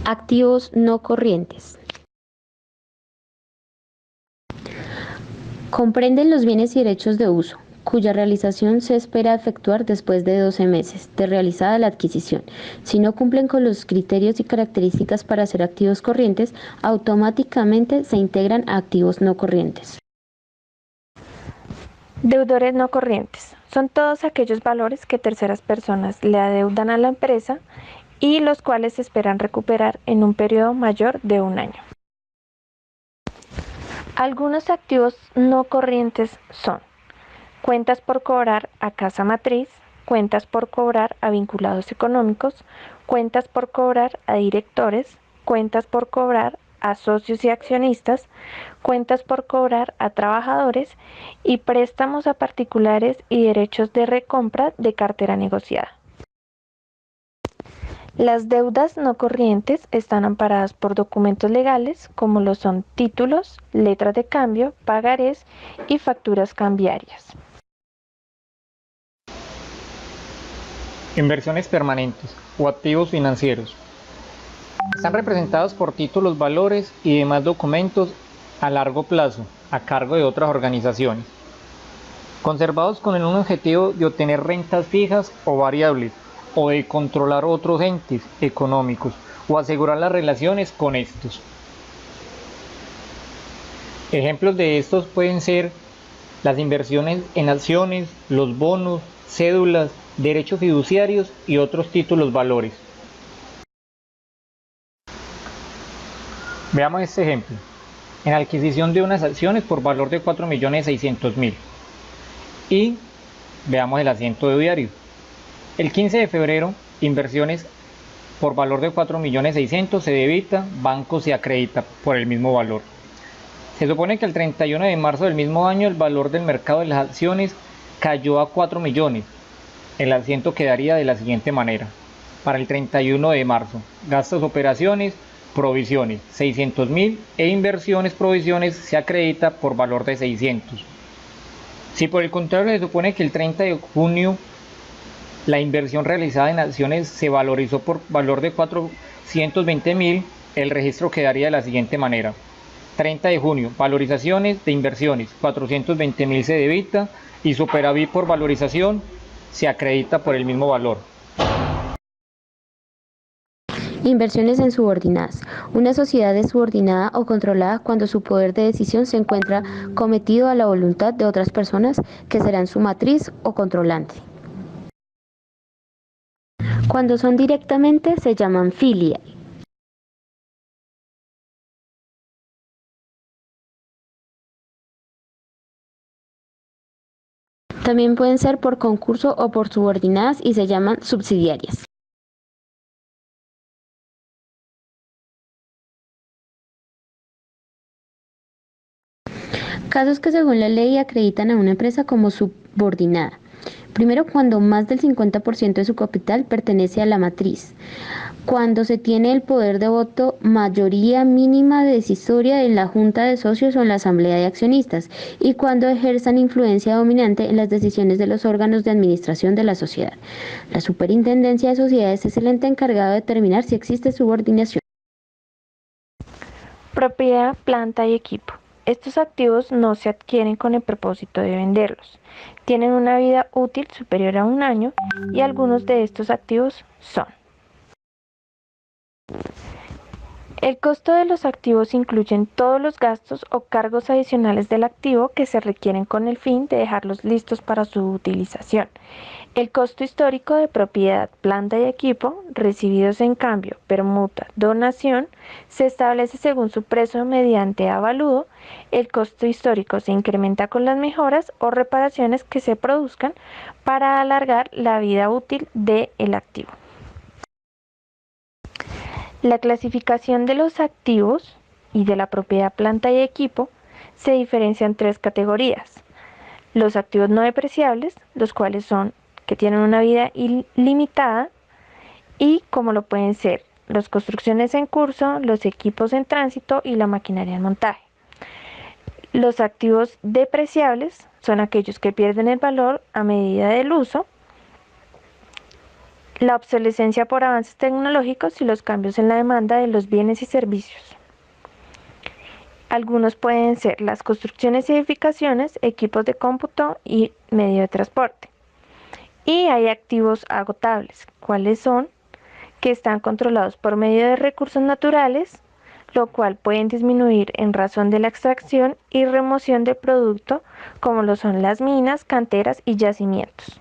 Activos no corrientes. Comprenden los bienes y derechos de uso, cuya realización se espera efectuar después de 12 meses de realizada la adquisición. Si no cumplen con los criterios y características para ser activos corrientes, automáticamente se integran a activos no corrientes. Deudores no corrientes. Son todos aquellos valores que terceras personas le adeudan a la empresa y los cuales se esperan recuperar en un periodo mayor de un año. Algunos activos no corrientes son cuentas por cobrar a casa matriz, cuentas por cobrar a vinculados económicos, cuentas por cobrar a directores, cuentas por cobrar a socios y accionistas, cuentas por cobrar a trabajadores y préstamos a particulares y derechos de recompra de cartera negociada. Las deudas no corrientes están amparadas por documentos legales como lo son títulos, letras de cambio, pagarés y facturas cambiarias. Inversiones permanentes o activos financieros. Están representados por títulos, valores y demás documentos a largo plazo a cargo de otras organizaciones, conservados con el objetivo de obtener rentas fijas o variables, o de controlar otros entes económicos o asegurar las relaciones con estos. Ejemplos de estos pueden ser las inversiones en acciones, los bonos, cédulas, derechos fiduciarios y otros títulos valores. Veamos este ejemplo. En la adquisición de unas acciones por valor de 4.600.000 y veamos el asiento de diario. El 15 de febrero, inversiones por valor de 4.600.000 se debita, banco se acredita por el mismo valor. Se supone que el 31 de marzo del mismo año el valor del mercado de las acciones cayó a 4 millones. El asiento quedaría de la siguiente manera. Para el 31 de marzo, gastos, operaciones, provisiones 600.000 e inversiones, provisiones se acredita por valor de 600. Si por el contrario se supone que el 30 de junio la inversión realizada en acciones se valorizó por valor de 420.000, el registro quedaría de la siguiente manera. 30 de junio, valorizaciones de inversiones, 420.000 se debita y superávit por valorización se acredita por el mismo valor. Inversiones en subordinadas. Una sociedad es subordinada o controlada cuando su poder de decisión se encuentra cometido a la voluntad de otras personas que serán su matriz o controlante. Cuando son directamente se llaman filial. También pueden ser por concurso o por subordinadas y se llaman subsidiarias. Casos que según la ley acreditan a una empresa como subordinada. Primero, cuando más del 50% de su capital pertenece a la matriz. Cuando se tiene el poder de voto mayoría mínima decisoria en la junta de socios o en la asamblea de accionistas, y cuando ejerzan influencia dominante en las decisiones de los órganos de administración de la sociedad. La superintendencia de sociedades es el ente encargado de determinar si existe subordinación. Propiedad, planta y equipo. Estos activos no se adquieren con el propósito de venderlos. Tienen una vida útil superior a un año y algunos de estos activos son: el costo de los activos incluyen todos los gastos o cargos adicionales del activo que se requieren con el fin de dejarlos listos para su utilización. El costo histórico de propiedad, planta y equipo, recibidos en cambio, permuta, donación, se establece según su precio mediante avalúo. El costo histórico se incrementa con las mejoras o reparaciones que se produzcan para alargar la vida útil del activo. La clasificación de los activos y de la propiedad, planta y equipo se diferencia en tres categorías. Los activos no depreciables, los cuales son que tienen una vida ilimitada y como lo pueden ser las construcciones en curso, los equipos en tránsito y la maquinaria en montaje. Los activos depreciables son aquellos que pierden el valor a medida del uso la obsolescencia por avances tecnológicos y los cambios en la demanda de los bienes y servicios. Algunos pueden ser las construcciones y edificaciones, equipos de cómputo y medio de transporte. Y hay activos agotables. ¿Cuáles son? Que están controlados por medio de recursos naturales, lo cual pueden disminuir en razón de la extracción y remoción del producto, como lo son las minas, canteras y yacimientos.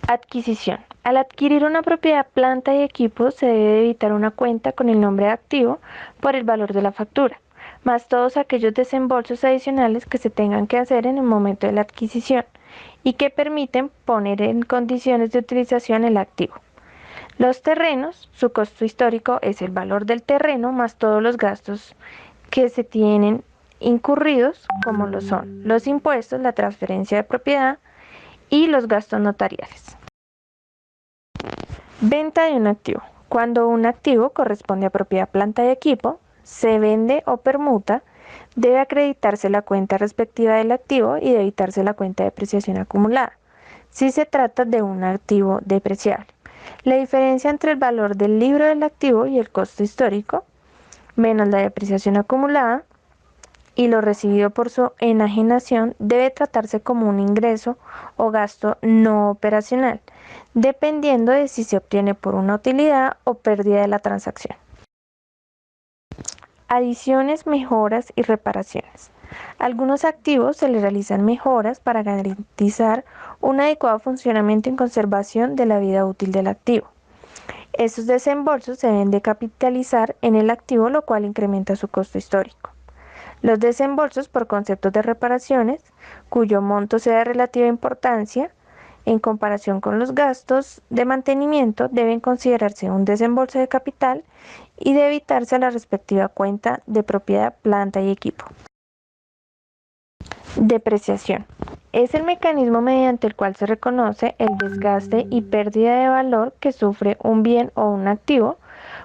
Adquisición. Al adquirir una propiedad, planta y equipo, se debe debitar una cuenta con el nombre de activo por el valor de la factura, más todos aquellos desembolsos adicionales que se tengan que hacer en el momento de la adquisición y que permiten poner en condiciones de utilización el activo. Los terrenos, su costo histórico es el valor del terreno más todos los gastos que se tienen incurridos, como lo son los impuestos, la transferencia de propiedad y los gastos notariales. Venta de un activo. Cuando un activo corresponde a propiedad, planta y equipo, se vende o permuta, debe acreditarse la cuenta respectiva del activo y debitarse la cuenta de depreciación acumulada, si se trata de un activo depreciable. La diferencia entre el valor del libro del activo y el costo histórico, menos la depreciación acumulada y lo recibido por su enajenación, debe tratarse como un ingreso o gasto no operacional, dependiendo de si se obtiene por una utilidad o pérdida de la transacción. Adiciones, mejoras y reparaciones. A algunos activos se les realizan mejoras para garantizar un adecuado funcionamiento y conservación de la vida útil del activo. Estos desembolsos se deben de capitalizar en el activo, lo cual incrementa su costo histórico. Los desembolsos por conceptos de reparaciones, cuyo monto sea de relativa importancia en comparación con los gastos de mantenimiento, deben considerarse un desembolso de capital y debitarse a la respectiva cuenta de propiedad, planta y equipo. Depreciación. Es el mecanismo mediante el cual se reconoce el desgaste y pérdida de valor que sufre un bien o un activo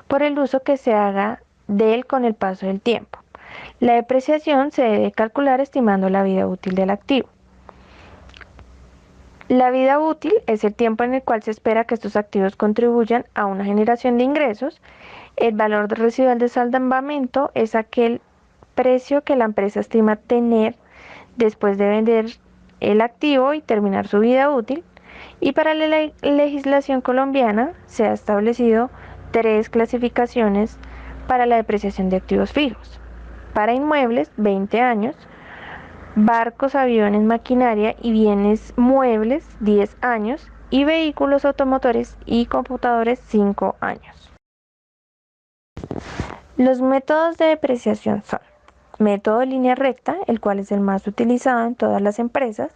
por el uso que se haga de él con el paso del tiempo. La depreciación se debe calcular estimando la vida útil del activo. La vida útil es el tiempo en el cual se espera que estos activos contribuyan a una generación de ingresos. El valor residual de salvamento es aquel precio que la empresa estima tener después de vender el activo y terminar su vida útil. Y para la legislación colombiana se ha establecido 3 clasificaciones para la depreciación de activos fijos. Para inmuebles, 20 años, barcos, aviones, maquinaria y bienes muebles, 10 años, y vehículos automotores y computadores, 5 años. Los métodos de depreciación son: método de línea recta, el cual es el más utilizado en todas las empresas,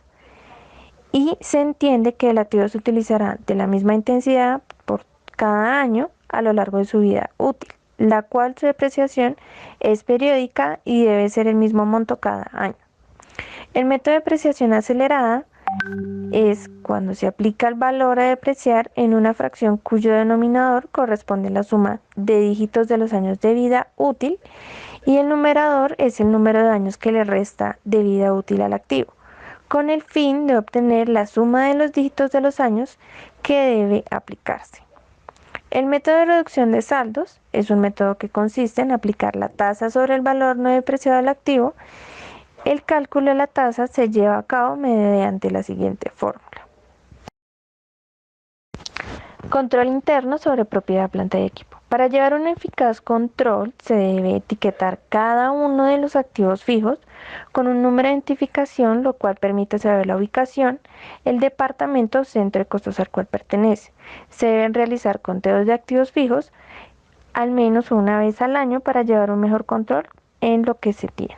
y se entiende que el activo se utilizará de la misma intensidad por cada año a lo largo de su vida útil, la cual su depreciación es periódica y debe ser el mismo monto cada año. El método de depreciación acelerada es cuando se aplica el valor a depreciar en una fracción cuyo denominador corresponde a la suma de dígitos de los años de vida útil y el numerador es el número de años que le resta de vida útil al activo, con el fin de obtener la suma de los dígitos de los años que debe aplicarse. El método de reducción de saldos es un método que consiste en aplicar la tasa sobre el valor no depreciado del activo. El cálculo de la tasa se lleva a cabo mediante la siguiente fórmula. Control interno sobre propiedad, planta y equipo. Para llevar un eficaz control se debe etiquetar cada uno de los activos fijos con un número de identificación, lo cual permite saber la ubicación, el departamento o centro de costos al cual pertenece. Se deben realizar conteos de activos fijos al menos una vez al año para llevar un mejor control en lo que se tiene.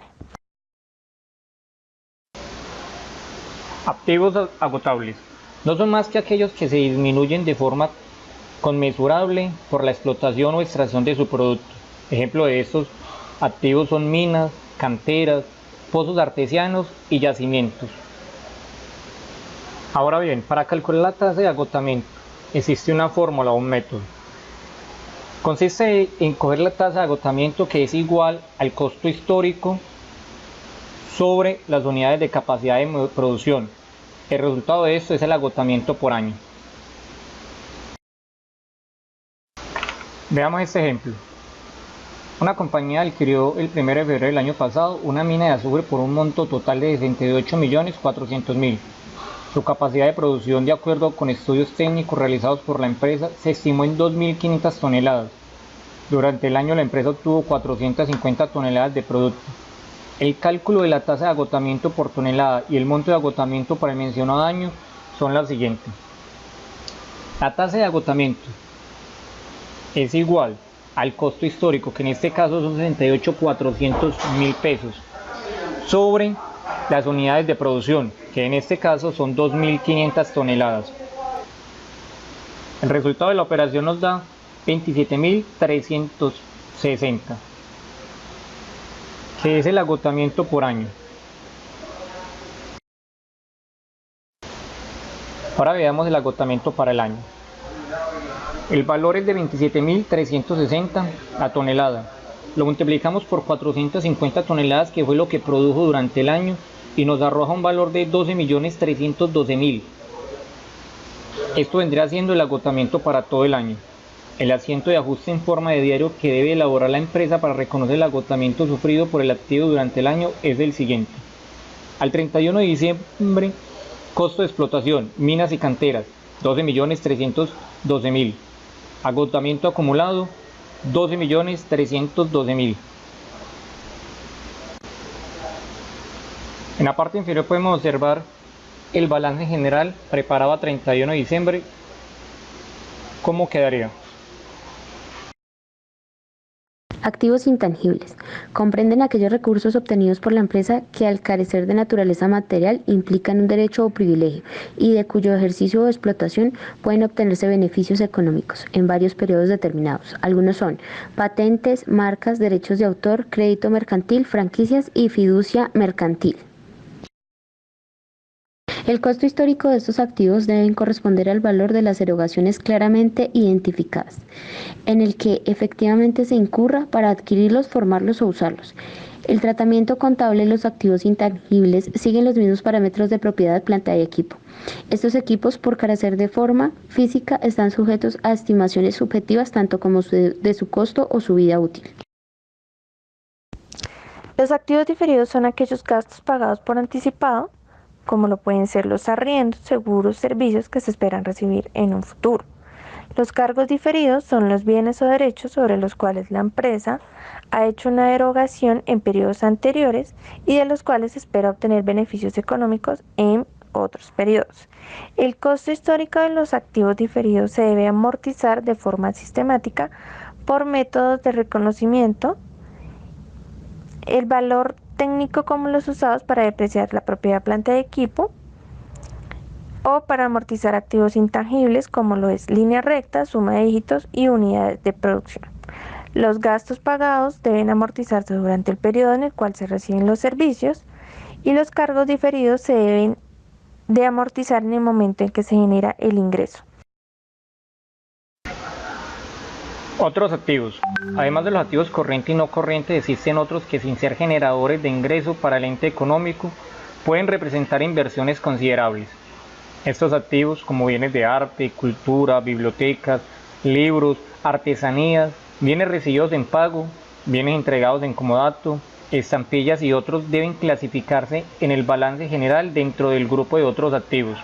Activos agotables. No son más que aquellos que se disminuyen de forma conmensurable por la explotación o extracción de su producto. Ejemplo de estos activos son minas, canteras, pozos artesianos y yacimientos. Ahora bien, para calcular la tasa de agotamiento existe una fórmula o un método. Consiste en coger la tasa de agotamiento, que es igual al costo histórico sobre las unidades de capacidad de producción. El resultado de esto es el agotamiento por año. Veamos este ejemplo. Una compañía adquirió el 1 de febrero del año pasado una mina de azufre por un monto total de 68.400.000. Su capacidad de producción, de acuerdo con estudios técnicos realizados por la empresa, se estimó en 2.500 toneladas. Durante el año la empresa obtuvo 450 toneladas de producto. El cálculo de la tasa de agotamiento por tonelada y el monto de agotamiento para el mencionado año son las siguientes. La tasa de agotamiento es igual al costo histórico, que en este caso son 68.400.000 pesos, sobre las unidades de producción, que en este caso son 2.500 toneladas. El resultado de la operación nos da 27.360, que es el agotamiento por año. Ahora veamos el agotamiento para el año. El valor es de 27.360 a tonelada. Lo multiplicamos por 450 toneladas, que fue lo que produjo durante el año, y nos arroja un valor de 12.312.000. Esto vendría siendo el agotamiento para todo el año. El asiento de ajuste en forma de diario que debe elaborar la empresa para reconocer el agotamiento sufrido por el activo durante el año es el siguiente. Al 31 de diciembre, costo de explotación, minas y canteras, 12.312.000. Agotamiento acumulado, 12.312.000. En la parte inferior podemos observar el balance general preparado a 31 de diciembre. ¿Cómo quedaría? Activos intangibles. Comprenden aquellos recursos obtenidos por la empresa que, al carecer de naturaleza material, implican un derecho o privilegio y de cuyo ejercicio o explotación pueden obtenerse beneficios económicos en varios periodos determinados. Algunos son patentes, marcas, derechos de autor, crédito mercantil, franquicias y fiducia mercantil. El costo histórico de estos activos debe corresponder al valor de las erogaciones claramente identificadas, en el que efectivamente se incurra para adquirirlos, formarlos o usarlos. El tratamiento contable de los activos intangibles siguen los mismos parámetros de propiedad, planta y equipo. Estos equipos, por carecer de forma física, están sujetos a estimaciones subjetivas tanto como de su costo o su vida útil. Los activos diferidos son aquellos gastos pagados por anticipado, como lo pueden ser los arriendos, seguros, servicios que se esperan recibir en un futuro. Los cargos diferidos son los bienes o derechos sobre los cuales la empresa ha hecho una erogación en periodos anteriores y de los cuales se espera obtener beneficios económicos en otros periodos. El costo histórico de los activos diferidos se debe amortizar de forma sistemática por métodos de reconocimiento. El valor técnico como los usados para depreciar la propiedad, planta y equipo, o para amortizar activos intangibles como lo es línea recta, suma de dígitos y unidades de producción. Los gastos pagados deben amortizarse durante el periodo en el cual se reciben los servicios, y los cargos diferidos se deben de amortizar en el momento en que se genera el ingreso. Otros activos. Además de los activos corrientes y no corrientes, existen otros que, sin ser generadores de ingreso para el ente económico, pueden representar inversiones considerables. Estos activos, como bienes de arte, cultura, bibliotecas, libros, artesanías, bienes recibidos en pago, bienes entregados en comodato, estampillas y otros, deben clasificarse en el balance general dentro del grupo de otros activos.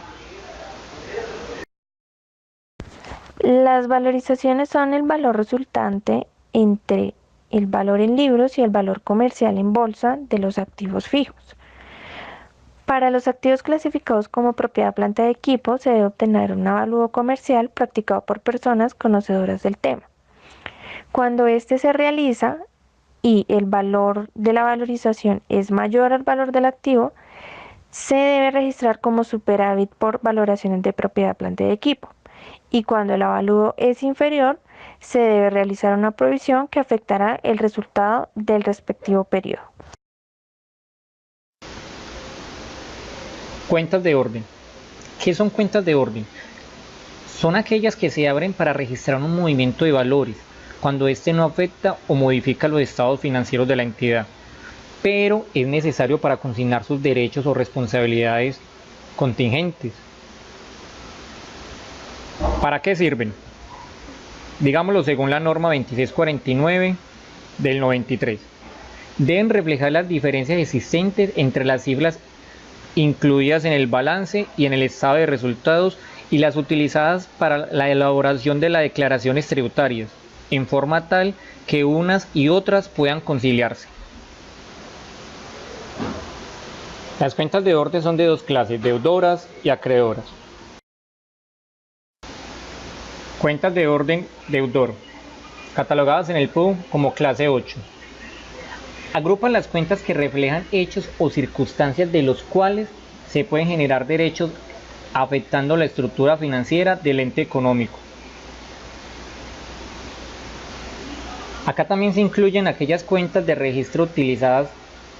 Las valorizaciones son el valor resultante entre el valor en libros y el valor comercial en bolsa de los activos fijos. Para los activos clasificados como propiedad, planta y equipo, se debe obtener un avalúo comercial practicado por personas conocedoras del tema. Cuando este se realiza y el valor de la valorización es mayor al valor del activo, se debe registrar como superávit por valoraciones de propiedad, planta y equipo. Y cuando el avalúo es inferior, se debe realizar una provisión que afectará el resultado del respectivo periodo. Cuentas de orden. ¿Qué son cuentas de orden? Son aquellas que se abren para registrar un movimiento de valores, cuando éste no afecta o modifica los estados financieros de la entidad, pero es necesario para consignar sus derechos o responsabilidades contingentes. ¿Para qué sirven? digámoslo según la norma 2649 del 93. Deben reflejar las diferencias existentes entre las cifras incluidas en el balance y en el estado de resultados y las utilizadas para la elaboración de las declaraciones tributarias, en forma tal que unas y otras puedan conciliarse. Las cuentas de orden son de dos clases, deudoras y acreedoras. Cuentas de orden deudor, catalogadas en el PU como clase 8. Agrupan las cuentas que reflejan hechos o circunstancias de los cuales se pueden generar derechos afectando la estructura financiera del ente económico. Acá también se incluyen aquellas cuentas de registro utilizadas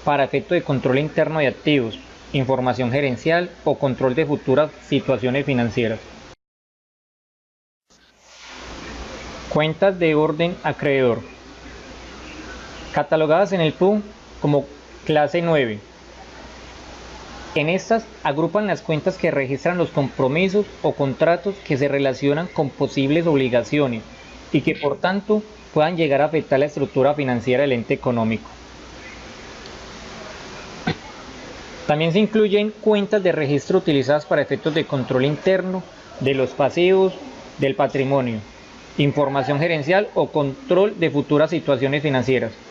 para efecto de control interno de activos, información gerencial o control de futuras situaciones financieras. Cuentas de orden acreedor, catalogadas en el PU como clase 9. En estas agrupan las cuentas que registran los compromisos o contratos que se relacionan con posibles obligaciones y que por tanto puedan llegar a afectar la estructura financiera del ente económico. También se incluyen cuentas de registro utilizadas para efectos de control interno de los pasivos, del patrimonio, información gerencial o control de futuras situaciones financieras.